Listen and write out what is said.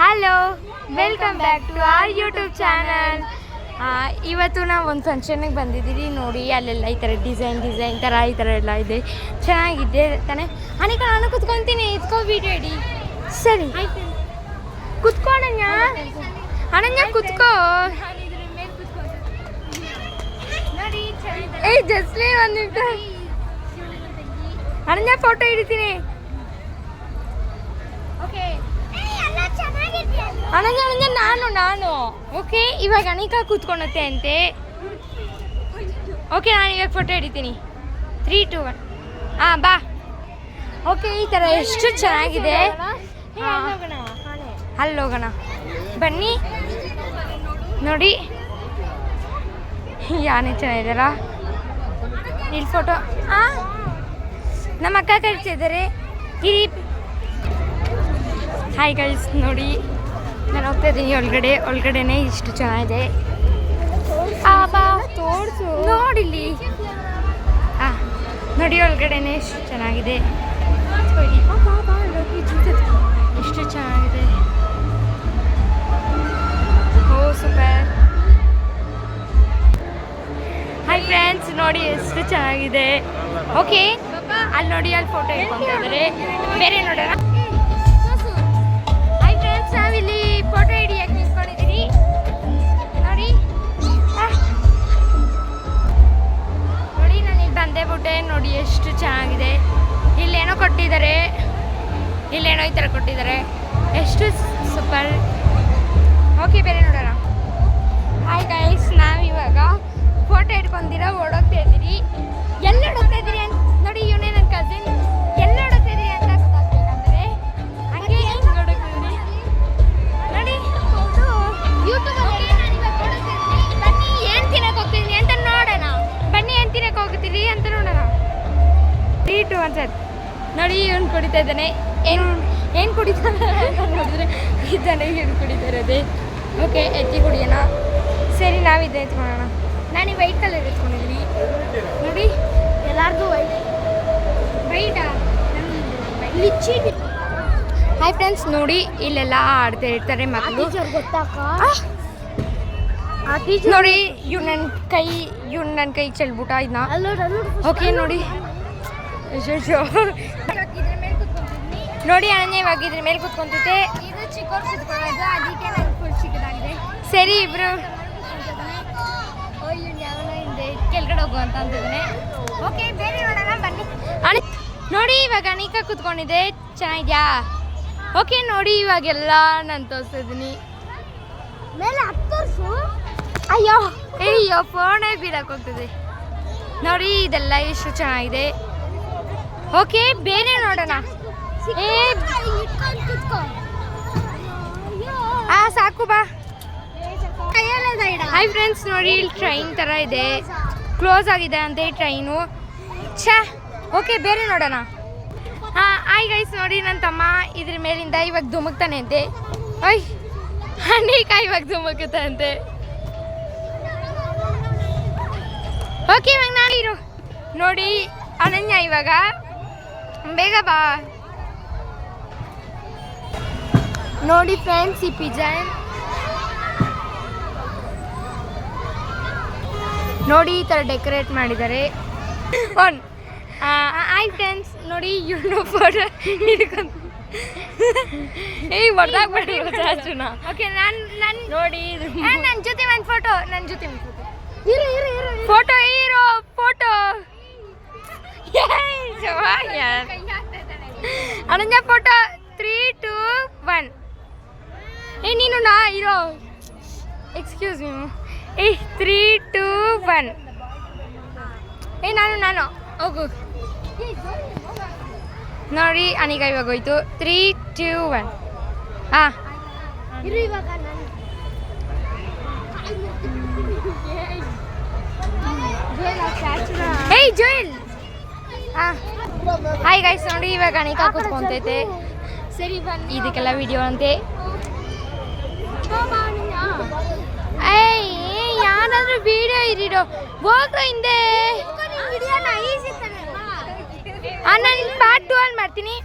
Hello, welcome back to our YouTube channel. ಇವತ್ತು ನಾವು ಒಂದು ಫಂಕ್ಷನಿಗೆ ಬಂದಿದ್ದೀವಿ. ನೋಡಿ ಅಲ್ಲೆಲ್ಲ ಈ ಥರ ಡಿಸೈನ್ ಥರ ಈ ಥರ ಎಲ್ಲ ಇದೆ, ಚೆನ್ನಾಗಿದೆ ತಾನೆ. ಅನಿಕ ನಾನು ಕುತ್ಕೊತೀನಿ, ಇದ್ಕೋ ವಿಡಿಯೋ ಇಡಿ. ಸರಿ ಕುತ್ಕೋ ಅನನ್ಯ, ಅನನ್ಯ ಕುತ್ಕೋ. ಏಯ್ ಜಸ್ಲೀನ್ ಒಂದು ನಿಮಿಷ, ಅನನ್ಯ ಫೋಟೋ ಹಿಡಿತೀನಿ. ಓಕೆ ಅನಂಜ ನಾನು ಓಕೆ. ಇವಾಗ ಅನಿಕಾ ಕೂತ್ಕೊಳತ್ತೆ ಅಂತೆ. ಓಕೆ, ನಾನು ಇವಾಗ ಫೋಟೋ ಹಿಡಿತೀನಿ. 3, 2, 1 ಬಾ. ಓಕೆ, ಈ ಥರ ಎಷ್ಟು ಚೆನ್ನಾಗಿದೆ. ಅಲ್ಲಿ ಹೋಗೋಣ ಬನ್ನಿ. ನೋಡಿ ಯಾನೇ ಚೆನ್ನಾಗಿದ್ದಾರ ಇಲ್ಲಿ ಫೋಟೋ. ನಮ್ಮ ಅಕ್ಕ ಕಳಿಸಿದ್ದಾರೆ. ಇರಿ. ಹಾಯ್ ಗೈಸ್, ನೋಡಿ ನಾನು ಹೋಗ್ತಾ ಇದ್ದೀನಿ ಒಳಗಡೆನೇ ಇಷ್ಟು ಚೆನ್ನಾಗಿದೆ. ಬಾ ತೋರಿಸು ನೋಡಿಲ್ಲಿ. ನೋಡಿ ಒಳಗಡೆನೇ ಎಷ್ಟು ಚೆನ್ನಾಗಿದೆ, ಎಷ್ಟು ಚೆನ್ನಾಗಿದೆ. ಓ ಸೂಪರ್. ಹಾಯ್ ಫ್ರೆಂಡ್ಸ್, ನೋಡಿ ಎಷ್ಟು ಚೆನ್ನಾಗಿದೆ. ಓಕೆ, ಅಲ್ಲಿ ನೋಡಿ, ಅಲ್ಲಿ ಫೋಟೋ ಇಟ್ಕೊತಾ ಇದ್ದಾರೆ. ಬೇರೆ ನೋಡೋಣ. ನಾವಿಲ್ಲಿ ಫೋಟೋ ಹಿಡಿಯಕ್ಕೆ ನಿಂತ್ಕೊಂಡಿದ್ದೀವಿ. ನೋಡಿ ನೋಡಿ ನಾನು ಇಲ್ಲಿ ಬಂದೇ ಬಿಟ್ಟೆ. ನೋಡಿ ಎಷ್ಟು ಚೆನ್ನಾಗಿದೆ. ಇಲ್ಲೇನೋ ಕೊಟ್ಟಿದ್ದಾರೆ, ಇಲ್ಲೇನೋ ಈ ಥರ ಕೊಟ್ಟಿದ್ದಾರೆ, ಎಷ್ಟು ಸೂಪರ್. ಓಕೆ, ಬೇರೆ ನೋಡೋಣ. ಹಾಯ್ ಗೈಸ್, ನಾವಿವಾಗ ಫೋಟೋ ಹಿಡ್ಕೊಂಡಿರ ಓಡೋಗ್ತಾ ಇದ್ದೀರಿ. ಎಲ್ಲಿ ಓಡೋಗ್ತಾ ಇದ್ದೀರಿ ಅಂತ ನೋಡಿ. ಇವನೇ ನನ್ನ ಕಸಿನ್. ಎಲ್ಲಿ ಓಡೋಗ್ತಾ ಇದ್ದೀರಿ ಅಂತ ಗೊತ್ತಾಗ್ಬೇಕಂದ್ರೆ ಹಂಗೆ ಹೆಂಗೆ ಓಡೋಗ್ತಿದ್ದೀರಿ ನೋಡಿ. ಬನ್ನಿ ಏನು ತಿನ್ನಕ್ಕೆ ಹೋಗ್ತಿದ್ದೀನಿ ಅಂತ ನೋಡೋಣ. ಬನ್ನಿ ಏನು ತಿನ್ನಕ್ಕೆ ಹೋಗ್ತೀರಿ ಅಂತ ನೋಡೋಣ. 3, 2, 1 ಸರ್. ನೋಡಿ ಇವನು ಕುಡಿತಾ ಇದ್ದಾನೆ. ಏನು ಕುಡಿತಾನೆ ನೋಡಿದ್ರೆ ಇದ್ದಾನೆ, ಏನು ಕುಡಿತಾ ಇರೋದೆ. ಓಕೆ, ಎತ್ತಿ ಕುಡಿಯೋಣ. ಸರಿ, ನಾವಿದೆ ಎತ್ಕೊಳ್ಳೋಣ. ನಾನು ಈ ವೈಟ್ ಕಲರ್ ಎತ್ಕೊಂಡಿದ್ದೀನಿ. ನೋಡಿ ಎಲ್ಲಾರ್ದು ವೈಟಾ. ಹಾಯ್ ಫ್ರೆಂಡ್ಸ್, ನೋಡಿ ಇಲ್ಲೆಲ್ಲ ಆಡ್ತಾ ಇರ್ತಾರೆ ಮಕ್ಕಳು. ನೋಡಿ ಇವ್ ನನ್ನ ಕೈ ಚೆಲ್ಬಿಟ್ಟ ಇದನ್ನ. ಓಕೆ ನೋಡಿ ನೋಡಿ ಅನನ್ಯ ಇವಾಗ ಇದ್ರ ಮೇಲೆ ಕುತ್ಕೊಂತಿದ್ದೆ. ಇದು ಚಿಕ್ಕವ್ರು ಕುತ್ಕೊಳ್ಳೋದು, ಅದಕ್ಕೆ ನನಗೆ ಫುಲ್ ಚಿಕ್ಕದಾಗಿದೆ. ಸರಿ ಇಬ್ರು ಹಿಂದೆ ಕೆಳಗಡೆ ಹೋಗು ಅಂತ ಅಂತಿದ್ದಾನೆ. ಓಕೆ, ಬೇರೆ ನೋಡೋಣ ಬನ್ನಿ. ನೋಡಿ ಇವಾಗ ಅನಿಕಾ ಕುತ್ಕೊಂಡಿದ್ದೆ, ಚೆನ್ನಾಗಿದ್ಯಾ? ಓಕೆ, ನೋಡಿ ಇವಾಗೆಲ್ಲ ನಾನು ತೋರಿಸ್ತಿದ್ದೀನಿ. ಮೇಲೆ 10 ವರ್ಷ. ಅಯ್ಯೋ ಫೋನೇ ಬೀಳಕ್ಕೆ ಹೋಗ್ತದೆ. ನೋಡಿ ಇದೆಲ್ಲ ಎಷ್ಟು ಚೆನ್ನಾಗಿದೆ. ಓಕೆ, ಬೇರೆ ನೋಡೋಣ. ಸಾಕು ಬಾ. ಹಾಯ್ ಫ್ರೆಂಡ್ಸ್, ನೋಡಿ ಇಲ್ಲಿ ಟ್ರೈನ್ ಥರ ಇದೆ, ಕ್ಲೋಸ್ ಆಗಿದೆ ಅಂತೆ ಟ್ರೈನು. ಓಕೆ, ಬೇರೆ ನೋಡೋಣ. ಹಾಯ್ ಗೈಸ್, ನೋಡಿ ನನ್ನ ತಮ್ಮ ಇದ್ರ ಮೇಲಿಂದ ಇವಾಗ ಧುಮುಕ್ತಾನೆ ಅಂತೆ. ಅನಿಕಾ ಇವಾಗ ಧುಮುಕುತ್ತೆ ಅಂತೆ. ಓಕೆ, ಇವಾಗ ನಾನಿರು. ನೋಡಿ ಅನನ್ಯ ಇವಾಗ ಬೇಗ ಬಾ. ನೋಡಿ ಫ್ರೆಂಡ್ಸ್, ಈ ಪಿಜ್ಜಾ ನೋಡಿ ಈ ಥರ ಡೆಕೋರೇಟ್ ಮಾಡಿದ್ದಾರೆ. ಹಾಯ್ ಫ್ರೆಂಡ್ಸ್, ನೋಡಿ ಇವನು ಫೋಟೋ ಹಿಡ್ಕೊಂಡು ಹೊಡೆದಾಗ್ಬೇಡಿ ಚಾಚುನ. ಓಕೆ, ನಾನು ನೋಡಿ ನನ್ನ ಜೊತೆ ಒಂದು ಫೋಟೋ, ಫೋಟೋ ಅನನ್ಯ ಫೋಟೋ. 3, 2, 1. ನೀನು ನಾ ಇರೋ. Excuse me. 3, 2, 1. ನಾನು ಹೋಗು. ನೋಡಿ ಅನಿಕಾ ಇವಾಗ ಹೋಯ್ತು. 3, 2, 1. ಜೋಯಲ್. ಹಾಯ್ ಗೈಸ್, ನೋಡಿ ಇವಾಗ ಅನಿಕಾ ಕೂತ್ಕೊಂತೈತೆ. ಸರಿ ಬನ್ನಿ, ಇದಕ್ಕೆಲ್ಲ ವಿಡಿಯೋ ಅಂತೆ. ಯಾರಾದ್ರೂ ವಿಡಿಯೋ ಇರಿರೋ ಹೋಗ್ರೋ ಹಿಂದೆ. ನಾನು ಪಾರ್ಟ್ 2 ಅಲ್ಲಿ ಮಾಡ್ತೀನಿ.